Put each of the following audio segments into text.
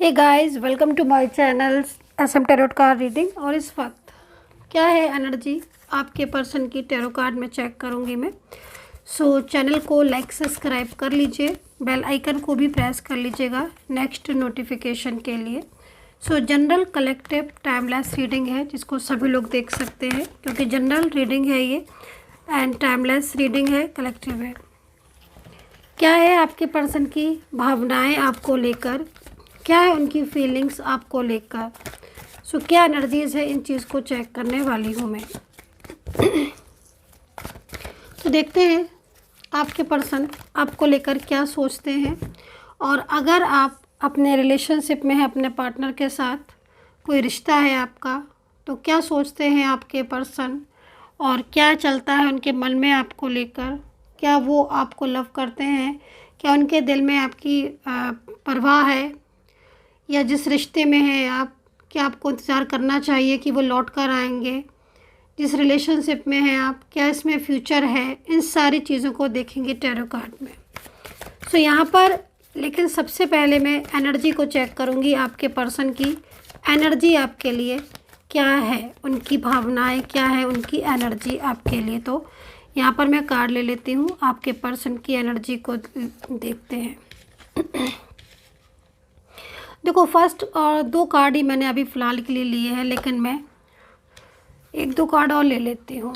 Hey guys, welcome to my channel SM tarot card reading. और इस वक्त क्या है एनर्जी आपके पर्सन की टैरो कार्ड में चेक करूंगी मैं। चैनल को लाइक सब्सक्राइब कर लीजिए, बेल आइकन को भी प्रेस कर लीजिएगा नेक्स्ट नोटिफिकेशन के लिए। जनरल कलेक्टिव टाइमलेस रीडिंग है जिसको सभी लोग देख सकते हैं क्योंकि जनरल रीडिंग है ये एंड टाइमलेस रीडिंग है, कलेक्टिव है। क्या है आपके पर्सन की भावनाएं आपको लेकर, क्या है उनकी फीलिंग्स आपको लेकर। क्या एनर्जीज है, इन चीज़ को चेक करने वाली हूँ मैं। तो देखते हैं आपके पर्सन आपको लेकर क्या सोचते हैं, और अगर आप अपने रिलेशनशिप में हैं अपने पार्टनर के साथ, कोई रिश्ता है आपका, तो क्या सोचते हैं आपके पर्सन और क्या चलता है उनके मन में आपको लेकर। क्या वो आपको लव करते हैं, क्या उनके दिल में आपकी परवाह है, या जिस रिश्ते में हैं आप, क्या आपको इंतज़ार करना चाहिए कि वो लौट कर आएंगे। जिस रिलेशनशिप में हैं आप, क्या इसमें फ्यूचर है, इन सारी चीज़ों को देखेंगे टैरो कार्ड में। यहाँ पर लेकिन सबसे पहले मैं एनर्जी को चेक करूँगी, आपके पर्सन की एनर्जी आपके लिए क्या है, उनकी भावनाएं क्या है, उनकी एनर्जी आपके लिए। तो यहाँ पर मैं कार्ड ले लेती हूँ, आपके पर्सन की एनर्जी को देखते हैं। देखो, फर्स्ट और दो कार्ड ही मैंने अभी फ़िलहाल के लिए लिए हैं, लेकिन मैं एक दो कार्ड और ले लेती हूँ।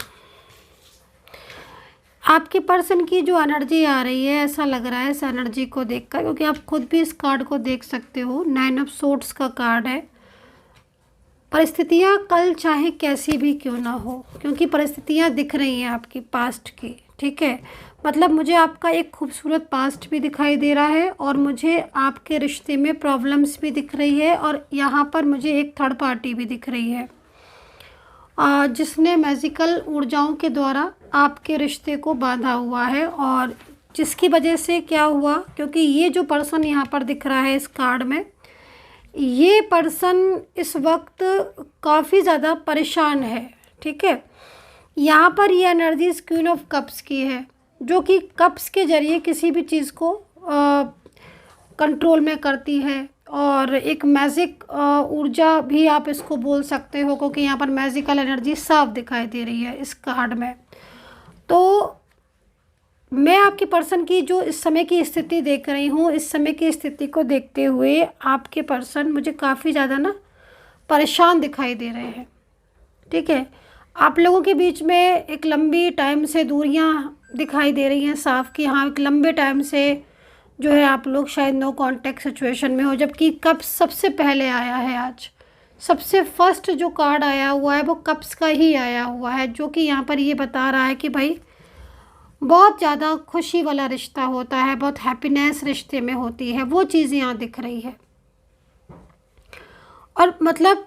आपके पर्सन की जो एनर्जी आ रही है, ऐसा लग रहा है इस एनर्जी को देखकर, क्योंकि आप खुद भी इस कार्ड को देख सकते हो। 9 ऑफ सोर्ड्स का कार्ड है। परिस्थितियाँ कल चाहे कैसी भी क्यों ना हो, क्योंकि परिस्थितियाँ दिख रही हैं आपकी पास्ट की, ठीक है। मतलब मुझे आपका एक खूबसूरत पास्ट भी दिखाई दे रहा है, और मुझे आपके रिश्ते में प्रॉब्लम्स भी दिख रही है, और यहाँ पर मुझे एक थर्ड पार्टी भी दिख रही है जिसने मैजिकल ऊर्जाओं के द्वारा आपके रिश्ते को बांधा हुआ है। और जिसकी वजह से क्या हुआ, क्योंकि ये जो पर्सन यहाँ पर दिख रहा है इस कार्ड में, ये पर्सन इस वक्त काफ़ी ज़्यादा परेशान है, ठीक है। यहाँ पर ये एनर्जी क्वीन ऑफ कप्स की है, जो कि कप्स के ज़रिए किसी भी चीज़ को कंट्रोल में करती है, और एक मैजिक ऊर्जा भी आप इसको बोल सकते हो, क्योंकि यहाँ पर मैजिकल एनर्जी साफ दिखाई दे रही है इस कार्ड में। तो मैं आपके पर्सन की जो इस समय की स्थिति देख रही हूँ, इस समय की स्थिति को देखते हुए आपके पर्सन मुझे काफ़ी ज़्यादा ना परेशान दिखाई दे रहे हैं, ठीक है। आप लोगों के बीच में एक लंबी टाइम से दूरियाँ दिखाई दे रही हैं साफ, कि हाँ एक लंबे टाइम से जो है आप लोग शायद नो कांटेक्ट सिचुएशन में हो। जबकि कप्स सबसे पहले आया है, आज सबसे फर्स्ट जो कार्ड आया हुआ है वो कप्स का ही आया हुआ है, जो कि यहाँ पर ये बता रहा है कि भाई बहुत ज़्यादा खुशी वाला रिश्ता होता है, बहुत हैप्पीनेस रिश्ते में होती है, वो चीज़ यहाँ दिख रही है। और मतलब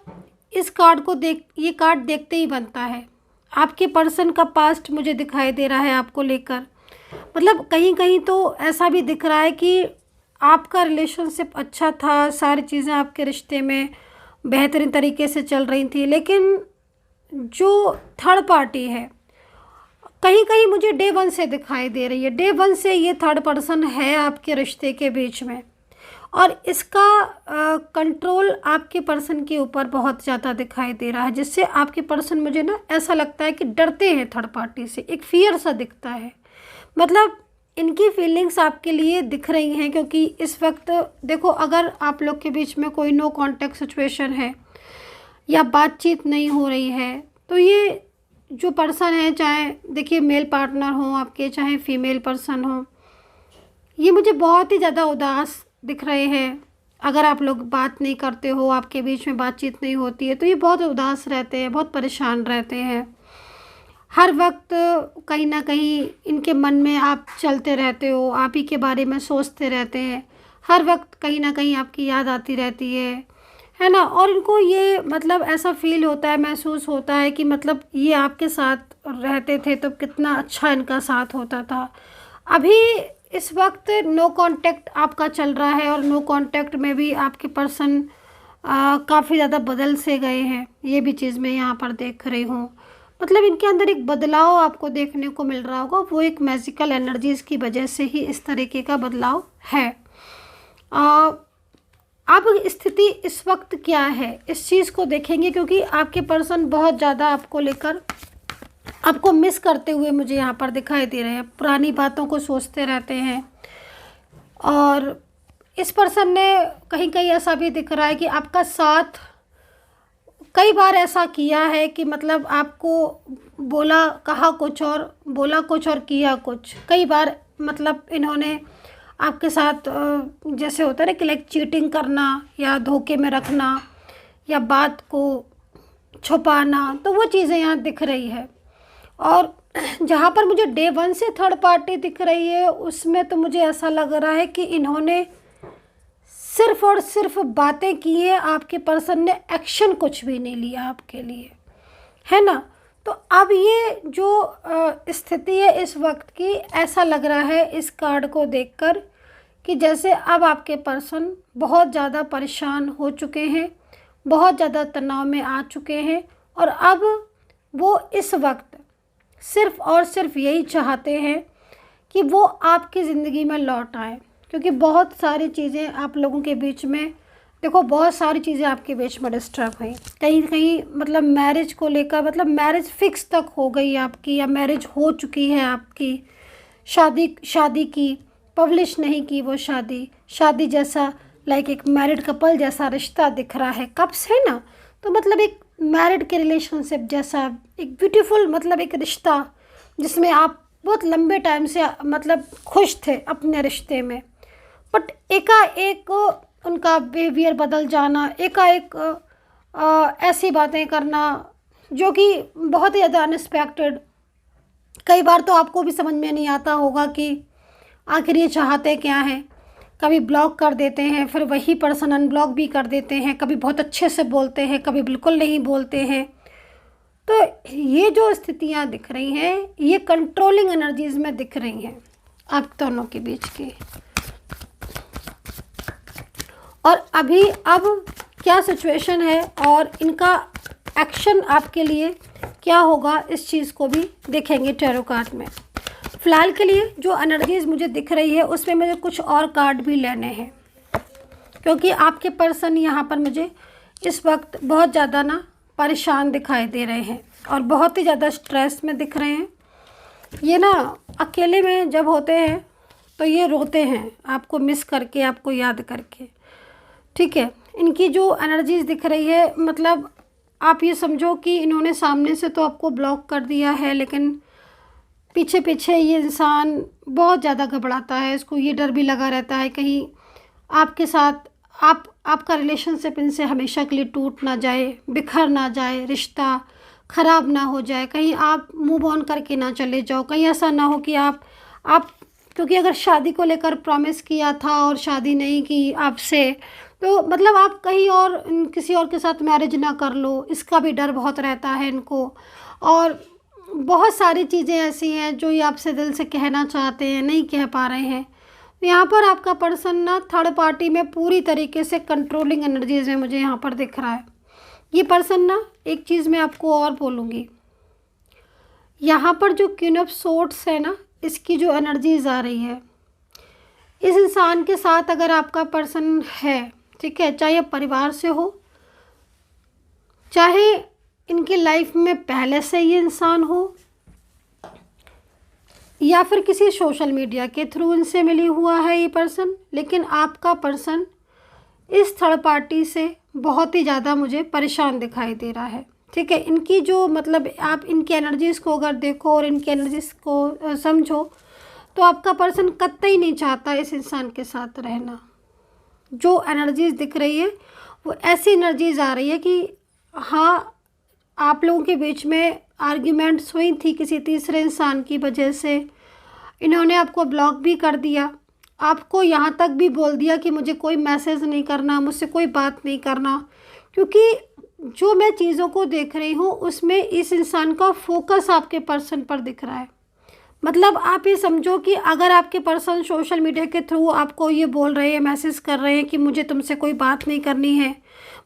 इस कार्ड को ये कार्ड देखते ही बनता है। आपके पर्सन का पास्ट मुझे दिखाई दे रहा है आपको लेकर। मतलब कहीं कहीं तो ऐसा भी दिख रहा है कि आपका रिलेशनशिप अच्छा था, सारी चीज़ें आपके रिश्ते में बेहतरीन तरीके से चल रही थी, लेकिन जो थर्ड पार्टी है कहीं कहीं मुझे डे 1 से दिखाई दे रही है। डे 1 से ये थर्ड पर्सन है आपके रिश्ते के बीच में, और इसका कंट्रोल आपके पर्सन के ऊपर बहुत ज़्यादा दिखाई दे रहा है, जिससे आपके पर्सन मुझे ना ऐसा लगता है कि डरते हैं थर्ड पार्टी से, एक फियर सा दिखता है। मतलब इनकी फीलिंग्स आपके लिए दिख रही हैं, क्योंकि इस वक्त देखो, अगर आप लोग के बीच में कोई नो कांटेक्ट सिचुएशन है या बातचीत नहीं हो रही है, तो ये जो पर्सन है, चाहे देखिए मेल पार्टनर हो आपके, चाहे फीमेल पर्सन हो, ये मुझे बहुत ही ज़्यादा उदास दिख रहे हैं। अगर आप लोग बात नहीं करते हो, आपके बीच में बातचीत नहीं होती है, तो ये बहुत उदास रहते हैं, बहुत परेशान रहते हैं। हर वक्त कहीं ना कहीं इनके मन में आप चलते रहते हो, आप ही के बारे में सोचते रहते हैं, हर वक्त कहीं ना कहीं आपकी याद आती रहती है ना। और इनको ये मतलब ऐसा फील होता है, महसूस होता है कि मतलब ये आपके साथ रहते थे तो कितना अच्छा इनका साथ होता था। अभी इस वक्त नो कांटेक्ट आपका चल रहा है, और नो कांटेक्ट में भी आपके पर्सन काफ़ी ज़्यादा बदल से गए हैं, ये भी चीज़ मैं यहाँ पर देख रही हूँ। मतलब इनके अंदर एक बदलाव आपको देखने को मिल रहा होगा, वो एक मैजिकल एनर्जीज़ की वजह से ही इस तरीके का बदलाव है। अब स्थिति इस वक्त क्या है, इस चीज़ को देखेंगे, क्योंकि आपके पर्सन बहुत ज़्यादा आपको लेकर, आपको मिस करते हुए मुझे यहाँ पर दिखाई दे रहे हैं। पुरानी बातों को सोचते रहते हैं, और इस पर्सन ने कहीं कहीं ऐसा भी दिख रहा है कि आपका साथ कई बार ऐसा किया है कि मतलब आपको बोला, कहा कुछ और, बोला कुछ और किया कुछ। कई बार मतलब इन्होंने आपके साथ जैसे होता है ना कि लाइक चीटिंग करना या धोखे में रखना या बात को छुपाना, तो वो चीज़ें यहाँ दिख रही है। और जहाँ पर मुझे डे 1 से थर्ड पार्टी दिख रही है, उसमें तो मुझे ऐसा लग रहा है कि इन्होंने सिर्फ और सिर्फ बातें की हैं, आपके पर्सन ने एक्शन कुछ भी नहीं लिया आपके लिए, है ना। तो अब ये जो स्थिति है इस वक्त की, ऐसा लग रहा है इस कार्ड को देखकर कि जैसे अब आपके पर्सन बहुत ज़्यादा परेशान हो चुके हैं, बहुत ज़्यादा तनाव में आ चुके हैं, और अब वो इस वक्त सिर्फ़ और सिर्फ यही चाहते हैं कि वो आपकी ज़िंदगी में लौट आए। क्योंकि बहुत सारी चीज़ें आप लोगों के बीच में, देखो बहुत सारी चीज़ें आपके बीच में डिस्टर्ब हुई, कहीं कहीं मतलब मैरिज को लेकर, मतलब मैरिज फिक्स तक हो गई आपकी, या मैरिज हो चुकी है आपकी, शादी की, पब्लिश नहीं की वो शादी जैसा लाइक एक मैरिड कपल जैसा रिश्ता दिख रहा है कब से ना। तो मतलब एक मैरिड के रिलेशनशिप जैसा एक ब्यूटीफुल मतलब एक रिश्ता, जिसमें आप बहुत लंबे टाइम से मतलब खुश थे अपने रिश्ते में, बट एकाएक उनका बिहेवियर बदल जाना, एकाएक ऐसी बातें करना जो कि बहुत ही ज़्यादा अनएक्सपेक्टेड। कई बार तो आपको भी समझ में नहीं आता होगा कि आखिर ये चाहते क्या हैं। कभी ब्लॉक कर देते हैं, फिर वही पर्सन अनब्लॉक भी कर देते हैं, कभी बहुत अच्छे से बोलते हैं, कभी बिल्कुल नहीं बोलते हैं। तो ये जो स्थितियाँ दिख रही हैं, ये कंट्रोलिंग एनर्जीज़ में दिख रही हैं आप दोनों के बीच की। और अभी अब क्या सिचुएशन है और इनका एक्शन आपके लिए क्या होगा, इस चीज़ को भी देखेंगे टैरो कार्ड में। फ़िलहाल के लिए जो एनर्जीज़ मुझे दिख रही है उसमें मुझे कुछ और कार्ड भी लेने हैं, क्योंकि आपके पर्सन यहाँ पर मुझे इस वक्त बहुत ज़्यादा ना परेशान दिखाई दे रहे हैं और बहुत ही ज़्यादा स्ट्रेस में दिख रहे हैं। ये ना अकेले में जब होते हैं तो ये रोते हैं आपको मिस करके, आपको याद करके, ठीक है। इनकी जो एनर्जीज़ दिख रही है, मतलब आप ये समझो कि इन्होंने सामने से तो आपको ब्लॉक कर दिया है, लेकिन पीछे पीछे ये इंसान बहुत ज़्यादा घबराता है। इसको ये डर भी लगा रहता है कहीं आपके साथ आपका रिलेशनशिप इनसे हमेशा के लिए टूट ना जाए, बिखर ना जाए, रिश्ता ख़राब ना हो जाए, कहीं आप मूव ऑन करके ना चले जाओ, कहीं ऐसा ना हो कि आप क्योंकि अगर शादी को लेकर प्रॉमिस किया था और शादी नहीं की आपसे, तो मतलब आप कहीं और किसी और के साथ मैरिज ना कर लो, इसका भी डर बहुत रहता है इनको। और बहुत सारी चीज़ें ऐसी हैं जो ये आपसे दिल से कहना चाहते हैं, नहीं कह पा रहे हैं। यहाँ पर आपका पर्सन ना थर्ड पार्टी में पूरी तरीके से कंट्रोलिंग एनर्जीज़ में मुझे यहाँ पर दिख रहा है। ये पर्सन ना, एक चीज़ मैं आपको और बोलूँगी, यहाँ पर जो क्वीन ऑफ सोर्ड्स है ना, इसकी जो एनर्जीज़ आ रही है, इस इंसान के साथ अगर आपका पर्सन है, ठीक है, चाहे परिवार से हो, चाहे इनकी लाइफ में पहले से ये इंसान हो, या फिर किसी सोशल मीडिया के थ्रू इनसे मिली हुआ है ये पर्सन, लेकिन आपका पर्सन इस थर्ड पार्टी से बहुत ही ज़्यादा मुझे परेशान दिखाई दे रहा है, ठीक है। इनकी जो मतलब आप इनकी एनर्जीज़ को अगर देखो और इनकी एनर्जीज़ को समझो, तो आपका पर्सन कतई नहीं चाहता इस इंसान के साथ रहना। जो एनर्जीज़ दिख रही है वो ऐसी एनर्जीज़ आ रही है कि हाँ, आप लोगों के बीच में आर्ग्यूमेंट्स हुई थी किसी तीसरे इंसान की वजह से, इन्होंने आपको ब्लॉक भी कर दिया, आपको यहाँ तक भी बोल दिया कि मुझे कोई मैसेज नहीं करना, मुझसे कोई बात नहीं करना, क्योंकि जो मैं चीज़ों को देख रही हूँ उसमें इस इंसान का फोकस आपके पर्सन पर दिख रहा है। मतलब आप ये समझो कि अगर आपके पर्सन सोशल मीडिया के थ्रू आपको ये बोल रहे हैं, मैसेज कर रहे हैं कि मुझे तुमसे कोई बात नहीं करनी है,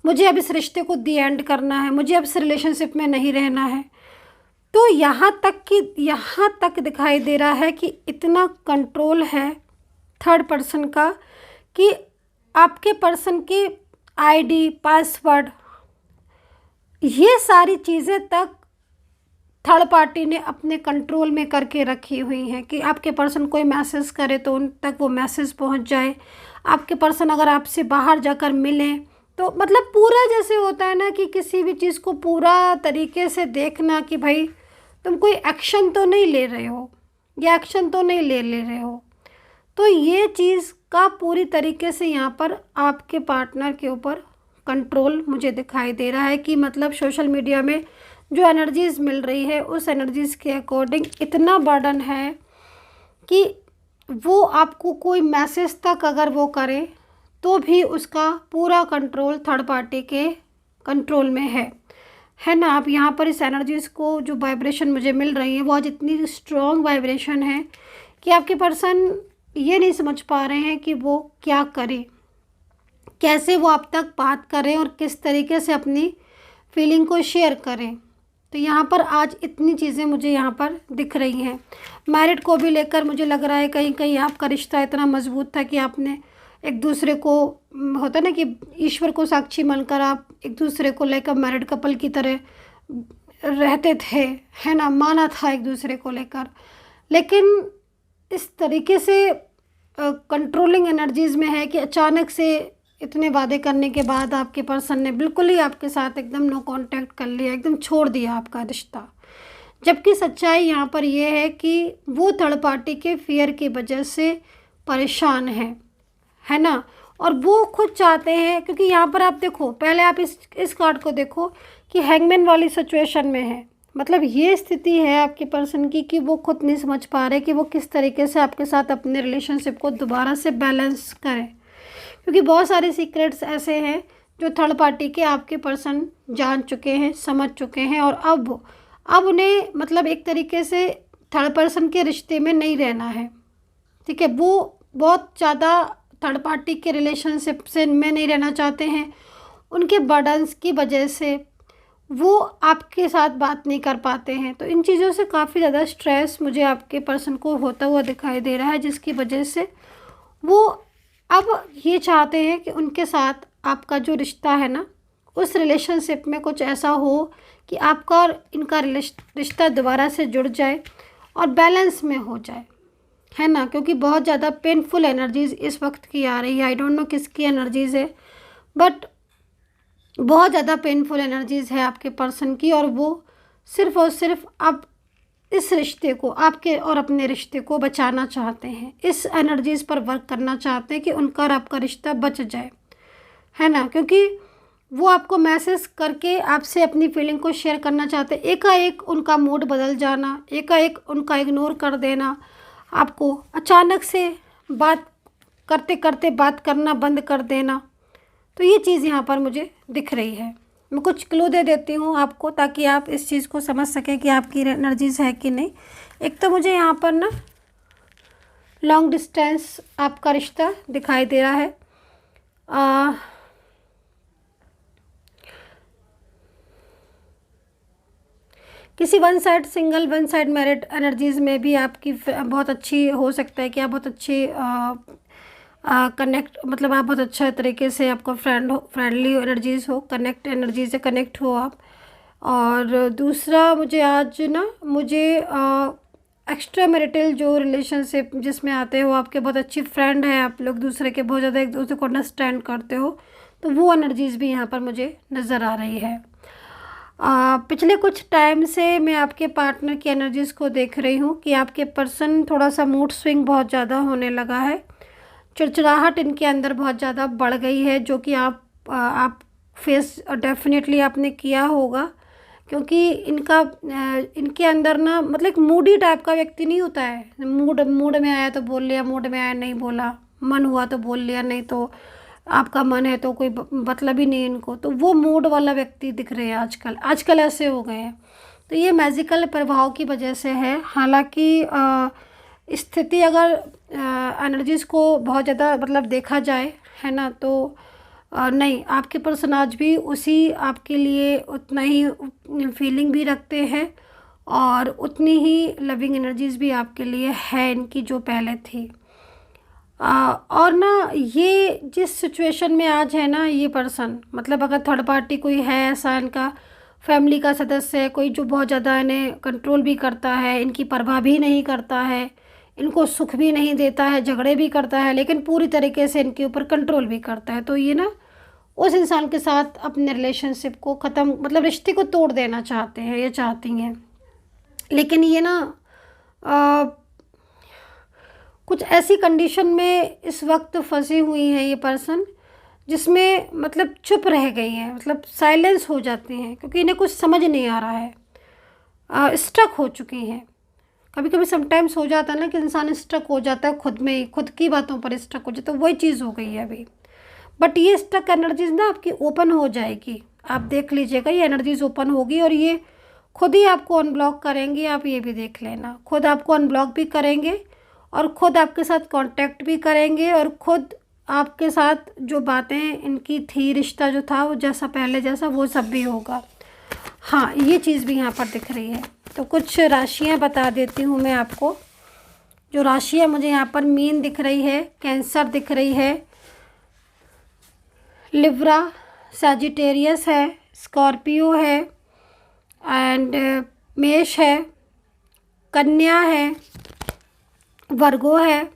मुझे अब इस रिश्ते को दी एंड करना है, मुझे अब इस रिलेशनशिप में नहीं रहना है, तो यहाँ तक दिखाई दे रहा है कि इतना कंट्रोल है थर्ड पर्सन का कि आपके पर्सन के आईडी, पासवर्ड, ये सारी चीज़ें तक थर्ड पार्टी ने अपने कंट्रोल में करके रखी हुई हैं कि आपके पर्सन कोई मैसेज करे तो उन तक वो मैसेज पहुंच जाए। आपके पर्सन अगर आपसे बाहर जाकर मिलें तो मतलब पूरा जैसे होता है ना कि किसी भी चीज़ को पूरा तरीके से देखना कि भाई तुम कोई एक्शन तो नहीं ले रहे हो या एक्शन तो नहीं ले रहे हो। तो ये चीज़ का पूरी तरीके से यहाँ पर आपके पार्टनर के ऊपर कंट्रोल मुझे दिखाई दे रहा है कि मतलब सोशल मीडिया में जो एनर्जीज़ मिल रही है उस एनर्जीज़ के अकॉर्डिंग इतना बर्डन है कि वो आपको कोई मैसेज तक अगर वो करे तो भी उसका पूरा कंट्रोल थर्ड पार्टी के कंट्रोल में है ना। आप यहाँ पर इस एनर्जीज़ को जो वाइब्रेशन मुझे मिल रही है वो आज इतनी स्ट्रॉन्ग वाइब्रेशन है कि आपके पर्सन ये नहीं समझ पा रहे हैं कि वो क्या करें, कैसे वो आप तक बात करें और किस तरीके से अपनी फीलिंग को शेयर करें। तो यहाँ पर आज इतनी चीज़ें मुझे यहाँ पर दिख रही हैं। मैरिड को भी लेकर मुझे लग रहा है कहीं कहीं आपका रिश्ता इतना मजबूत था कि आपने एक दूसरे को, होता है ना कि ईश्वर को साक्षी मानकर आप एक दूसरे को लेकर मैरिड कपल की तरह रहते थे, है ना, माना था एक दूसरे को लेकर। लेकिन इस तरीके से कंट्रोलिंग एनर्जीज़ में है कि अचानक से इतने वादे करने के बाद आपके पर्सन ने बिल्कुल ही आपके साथ एकदम नो कांटेक्ट कर लिया, एकदम छोड़ दिया आपका रिश्ता। जबकि सच्चाई यहाँ पर यह है कि वो थर्ड पार्टी के फियर की वजह से परेशान है ना। और वो खुद चाहते हैं, क्योंकि यहाँ पर आप देखो, पहले आप इस कार्ड को देखो कि हैंगमैन वाली सिचुएशन में है। मतलब ये स्थिति है आपके पर्सन की कि वो खुद नहीं समझ पा रहे कि वो किस तरीके से आपके साथ अपने रिलेशनशिप को दोबारा से बैलेंस करें, क्योंकि बहुत सारे सीक्रेट्स ऐसे हैं जो थर्ड पार्टी के आपके पर्सन जान चुके हैं, समझ चुके हैं। और अब उन्हें मतलब एक तरीके से थर्ड पर्सन के रिश्ते में नहीं रहना है, ठीक है। वो बहुत ज़्यादा थर्ड पार्टी के रिलेशनशिप से में नहीं रहना चाहते हैं। उनके बर्डन्स की वजह से वो आपके साथ बात नहीं कर पाते हैं। तो इन चीज़ों से काफ़ी ज़्यादा स्ट्रेस मुझे आपके पर्सन को होता हुआ दिखाई दे रहा है, जिसकी वजह से वो अब ये चाहते हैं कि उनके साथ आपका जो रिश्ता है ना, उस रिलेशनशिप में कुछ ऐसा हो कि आपका और इनका रिश्ता दोबारा से जुड़ जाए और बैलेंस में हो जाए, है ना। क्योंकि बहुत ज़्यादा पेनफुल एनर्जीज़ इस वक्त की आ रही है। आई डोंट नो किसकी एनर्जीज़ है, बट बहुत ज़्यादा पेनफुल एनर्जीज़ है आपके पर्सन की। और वो सिर्फ़ और सिर्फ अब इस रिश्ते को, आपके और अपने रिश्ते को बचाना चाहते हैं, इस एनर्जीज़ पर वर्क करना चाहते हैं कि उनका और आपका रिश्ता बच जाए, है ना। क्योंकि वो आपको मैसेज करके आपसे अपनी फीलिंग को शेयर करना चाहते हैं, एकाएक उनका मूड बदल जाना, एकाएक उनका इग्नोर कर देना, आपको अचानक से बात करते करते बात करना बंद कर देना। तो ये चीज़ यहाँ पर मुझे दिख रही है। मैं कुछ क्लू दे देती हूँ आपको ताकि आप इस चीज़ को समझ सकें कि आपकी एनर्जीज़ है कि नहीं। एक तो मुझे यहाँ पर ना लॉन्ग डिस्टेंस आपका रिश्ता दिखाई दे रहा है। किसी one side single, one side married energies में भी आपकी बहुत अच्छी हो सकता है कि आप बहुत अच्छी कनेक्ट, मतलब आप बहुत अच्छा तरीके से आपका फ्रेंडली एनर्जीज़ हो, कनेक्ट एनर्जी से कनेक्ट हो आप। और दूसरा मुझे एक्स्ट्रा मैरिटल जो रिलेशनशिप जिसमें आते हो, आपके बहुत अच्छी फ्रेंड है, आप लोग दूसरे के बहुत ज़्यादा एक दूसरे को अंडरस्टैंड करते हो, तो वो एनर्जीज़ भी यहाँ पर मुझे नज़र आ रही है। पिछले कुछ टाइम से मैं आपके पार्टनर की एनर्जीज़ को देख रही हूँ कि आपके पर्सन थोड़ा सा मूड स्विंग बहुत ज़्यादा होने लगा है, चिड़चिड़ाहट इनके अंदर बहुत ज़्यादा बढ़ गई है, जो कि आप फेस डेफिनेटली आपने किया होगा। क्योंकि इनके अंदर ना मतलब एक मूडी टाइप का व्यक्ति नहीं होता है, मूड में आया तो बोल लिया, मूड में आया नहीं बोला, मन हुआ तो बोल लिया, नहीं तो आपका मन है तो कोई मतलब ही नहीं इनको। तो वो मूड वाला व्यक्ति दिख रहे हैं आजकल ऐसे हो गए हैं। तो ये मैजिकल प्रभाव की वजह से है। हालांकि स्थिति अगर एनर्जीज़ को बहुत ज़्यादा मतलब देखा जाए, है ना, तो नहीं, आपके पर्सन आज भी उसी आपके लिए उतना ही फीलिंग भी रखते हैं और उतनी ही लविंग एनर्जीज़ भी आपके लिए है इनकी जो पहले थी। और ना ये जिस सिचुएशन में आज है ना ये पर्सन, मतलब अगर थर्ड पार्टी कोई है ऐसा, इनका फैमिली का सदस्य है कोई जो बहुत ज़्यादा इन्हें कंट्रोल भी करता है, इनकी परवाह भी नहीं करता है, इनको सुख भी नहीं देता है, झगड़े भी करता है, लेकिन पूरी तरीके से इनके ऊपर कंट्रोल भी करता है, तो ये ना उस इंसान के साथ अपने रिलेशनशिप को ख़त्म, मतलब रिश्ते को तोड़ देना चाहते हैं या चाहती हैं। लेकिन ये ना कुछ ऐसी कंडीशन में इस वक्त फंसी हुई हैं ये पर्सन, जिसमें मतलब चुप रह गई हैं, मतलब साइलेंस हो जाती हैं, क्योंकि इन्हें कुछ समझ नहीं आ रहा है, स्टक हो चुकी हैं। कभी कभी समटाइम्स हो जाता है ना कि इंसान स्टक हो जाता है खुद में ही, खुद की बातों पर स्टक हो जाता है, वही चीज़ हो गई है अभी। बट ये स्टक एनर्जीज ना आपकी ओपन हो जाएगी, आप देख लीजिएगा, ये एनर्जीज ओपन होगी और ये खुद ही आपको अनब्लॉक करेंगे। आप ये भी देख लेना, खुद आपको अनब्लॉक भी करेंगे और ख़ुद आपके साथ कांटेक्ट भी करेंगे, और ख़ुद आपके साथ जो बातें इनकी थी, रिश्ता जो था वो जैसा पहले जैसा वो सब भी होगा। हाँ, ये चीज़ भी यहाँ पर दिख रही है। तो कुछ राशियाँ बता देती हूँ मैं आपको। जो राशियाँ मुझे यहाँ पर मीन दिख रही है, कैंसर दिख रही है, लिब्रा, सैजिटेरियस है, स्कॉर्पियो है, एंड मेष है, कन्या है, वर्गो है,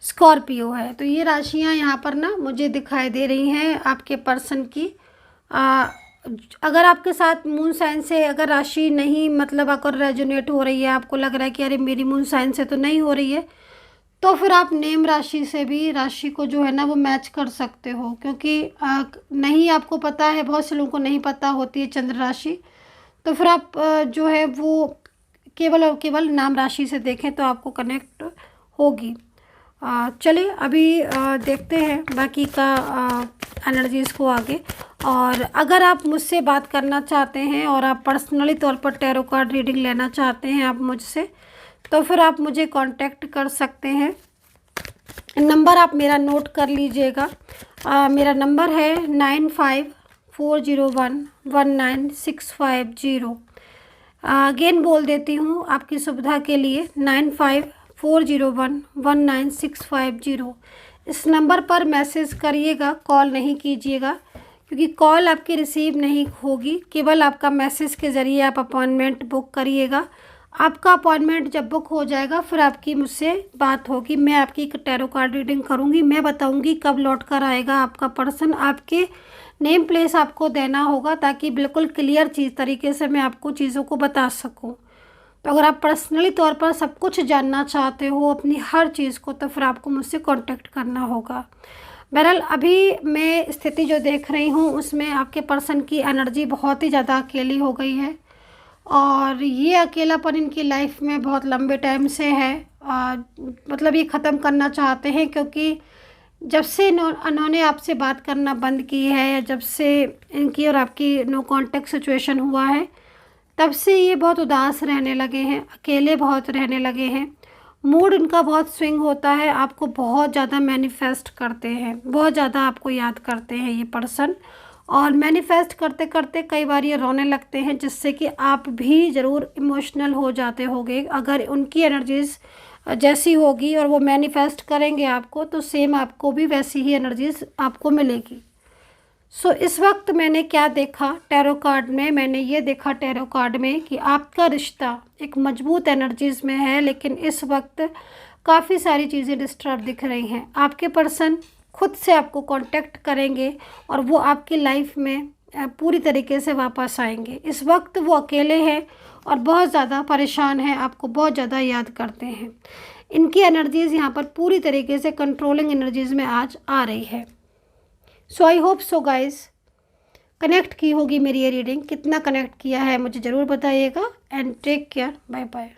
स्कॉर्पियो है। तो ये राशियाँ यहाँ पर ना मुझे दिखाई दे रही हैं आपके पर्सन की। अगर आपके साथ मून साइन से अगर राशि नहीं, मतलब अगर रेजोनेट हो रही है, आपको लग रहा है कि अरे मेरी मून साइन से तो नहीं हो रही है, तो फिर आप नेम राशि से भी राशि को जो है ना वो मैच कर सकते हो, क्योंकि नहीं आपको पता है, बहुत से लोगों को नहीं पता होती है चंद्र राशि, तो फिर आप जो है वो केवल और केवल नाम राशि से देखें तो आपको कनेक्ट होगी। चलिए अभी देखते हैं बाकी का एनर्जीज़ को आगे। और अगर आप मुझसे बात करना चाहते हैं और आप पर्सनली तौर पर टैरो कार्ड रीडिंग लेना चाहते हैं आप मुझसे, तो फिर आप मुझे कांटेक्ट कर सकते हैं। नंबर आप मेरा नोट कर लीजिएगा। मेरा नंबर है 9540119650। अगेन बोल देती हूँ आपकी सुविधा के लिए, 9540119650। इस नंबर पर मैसेज करिएगा, कॉल नहीं कीजिएगा, क्योंकि कॉल आपकी रिसीव नहीं होगी, केवल आपका मैसेज के ज़रिए आप अपॉइंटमेंट बुक करिएगा। आपका अपॉइंटमेंट जब बुक हो जाएगा फिर आपकी मुझसे बात होगी, मैं आपकी एक टैरो कार्ड रीडिंग करूँगी, मैं बताऊँगी कब लौट कर आएगा आपका पर्सन, आपके नेम प्लेस आपको देना होगा, ताकि बिल्कुल क्लियर चीज़ तरीके से मैं आपको चीज़ों को बता सकूं। तो अगर आप पर्सनली तौर पर सब कुछ जानना चाहते हो अपनी हर चीज़ को, तो फिर आपको मुझसे कांटेक्ट करना होगा। बहरहाल अभी मैं स्थिति जो देख रही हूँ उसमें आपके पर्सन की एनर्जी बहुत ही ज़्यादा अकेली हो गई है, और ये अकेलापन इनकी लाइफ में बहुत लंबे टाइम से है। मतलब ये ख़त्म करना चाहते हैं, क्योंकि जब से इन्होंने आपसे बात करना बंद की है, या जब से इनकी और आपकी नो कांटेक्ट सिचुएशन हुआ है, तब से ये बहुत उदास रहने लगे हैं, अकेले बहुत रहने लगे हैं। मूड इनका बहुत स्विंग होता है, आपको बहुत ज़्यादा मैनिफेस्ट करते हैं, बहुत ज़्यादा आपको याद करते हैं ये पर्सन, और मैनिफेस्ट करते करते कई बार ये रोने लगते हैं, जिससे कि आप भी ज़रूर इमोशनल हो जाते होंगे। अगर उनकी एनर्जीज़ जैसी होगी और वो मैनिफेस्ट करेंगे आपको, तो सेम आपको भी वैसी ही एनर्जीज़ आपको मिलेगी। सो इस वक्त मैंने क्या देखा टैरो कार्ड में, मैंने ये देखा टैरो कार्ड में कि आपका रिश्ता एक मजबूत एनर्जीज़ में है, लेकिन इस वक्त काफ़ी सारी चीज़ें डिस्टर्ब दिख रही हैं। आपके पर्सन खुद से आपको कांटेक्ट करेंगे और वो आपकी लाइफ में पूरी तरीके से वापस आएंगे। इस वक्त वो अकेले हैं और बहुत ज़्यादा परेशान हैं, आपको बहुत ज़्यादा याद करते हैं। इनकी एनर्जीज़ यहाँ पर पूरी तरीके से कंट्रोलिंग एनर्जीज़ में आज आ रही है। So I hope so guys, connect की होगी मेरी ये रीडिंग। कितना कनेक्ट किया है मुझे ज़रूर बताइएगा, and take care, bye bye.